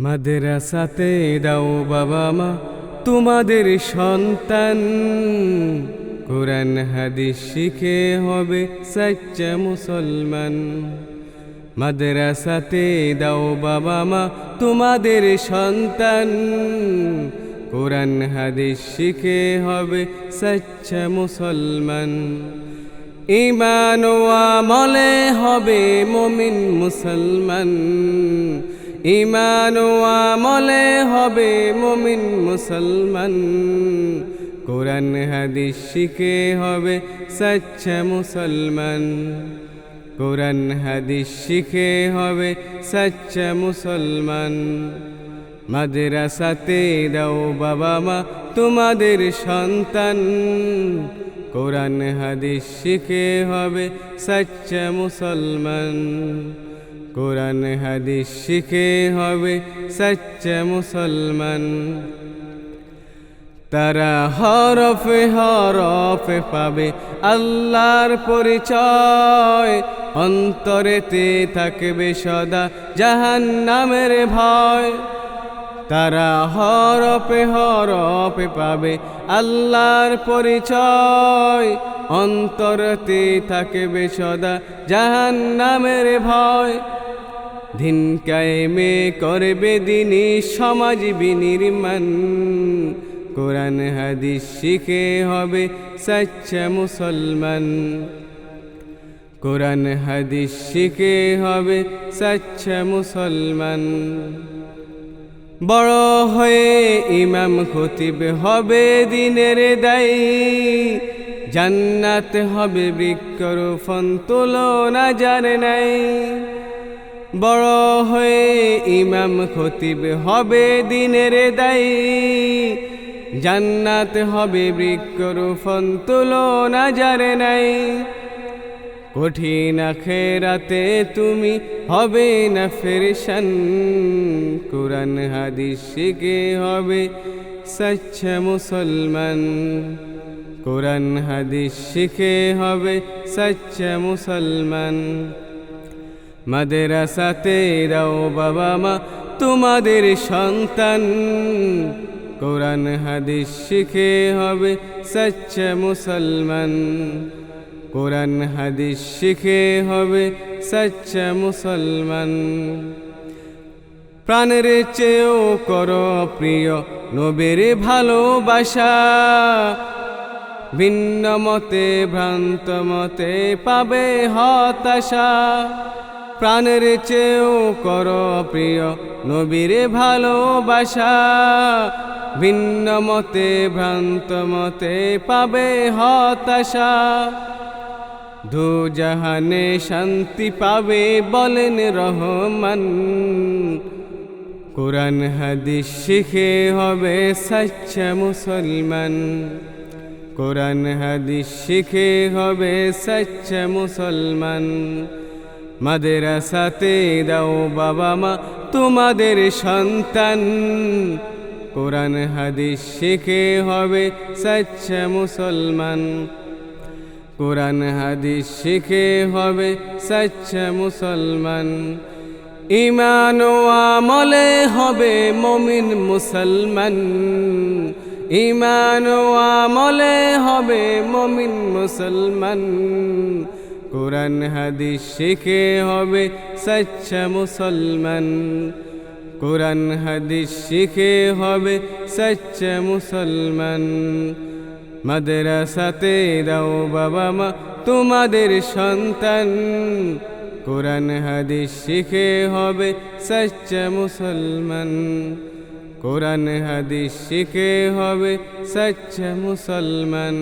মাদ্রাসাতে দাও বাবা মা তোমাদের সন্তান, কোরআন হাদিস শিখে হবে সচ্চা মুসলমান। মাদ্রাসাতে দাও বাবা মা তোমাদের সন্তান, কোরআন হাদিস শিখে হবে সচ্চা মুসলমান। ঈমান ও আমলে হবে মুমিন মুসলমান, ঈমান ও আমলে হবে মুমিন মুসলমান। কোরআন হাদিস শিখে হবে সচ্চা মুসলমান, কোরআন হাদিস শিখে হবে সচ্চা মুসলমান। মাদ্রাসাতে দাও বাবা মা তোমাদের সন্তান, কোরআন হাদিস শিখে হবে সচ্চা মুসলমান, কোরআন হাদিস শিখে হবে সচ্চা মুসলমান। তারা হরফে হরফে পাবে আল্লাহর পরিচয়, অন্তরেতে থাকবে সদা জাহান্নামের ভয়। তারা হরফে হরফে পাবে আল্লাহর পরিচয়, অন্তরেতে থাকবে সদা জাহান্নামের ভয়। দিন কায়েমে করবে দ্বীনি সমাজ বিনির্মাণ, কোরআন হাদিস শিখে হবে সচ্চা মুসলমান, কোরআন হাদিস শিখে হবে সচ্চা মুসলমান। বড় হয়ে ইমাম খতিব হবে দিনের দায়ী, জান্নাত হবে বৃক্ষরোপণ তুলনা যার নাই। বড় হয়ে ইমাম খতিব হবে দিনের দায়ী, জান্নাত হবে বৃক্ষরোপণ তুলনা যার নাই। কঠিন আখিরাতে তুমি হবে না ফেরেশান, কোরআন হাদিস শিখে হবে সচ্চা মুসলমান, কোরআন হাদিস শিখে হবে সচ্চা মুসলমান। মাদ্রাসাতে দাও বাবা মা তোমাদের সন্তান, কোরআন হাদিস শিখে হবে সচ্চা মুসলমান, কোরআন হাদিস শিখে হবে সচ্চা মুসলমান। প্রাণের চেয়েও করো প্রিয় নবীর ভালোবাসা, ভিন্ন মতে ভ্রান্ত মতে পাবে হতাশা। প্রাণের চেয়েও করো প্রিয় নবীর ভালোবাসা, ভিন্ন মতে ভ্রান্ত মতে পাবে হতাশা। দুজাহানে শান্তি পাবে বলেন রহমান, কোরআন হাদিস শিখে হবে সচ্চা মুসলমান, কোরআন হাদিস শিখে হবে সচ্চা মুসলমান। মাদ্রাসাতে দাও বাবা মা তোমাদের সন্তান, কোরআন হাদিস শিখে হবে সচ্চা মুসলমান, কোরআন হাদিস শিখে হবে সচ্চা মুসলমান। ঈমান ও আমলে হবে মুমিন মুসলমান, ঈমান ও আমলে হবে মুমিন মুসলমান। কোরআন হাদিস শিখে হবে সচ্চা মুসলমান, কোরআন হাদিস শিখে হবে সচ্চা মুসলমান। মাদ্রাসাতে দাও বাবা মা তোমাদের সন্তান, কোরআন হাদিস শিখে হবে সচ্চা মুসলমান, কোরআন হাদিস শিখে হবে সচ্চা মুসলমান।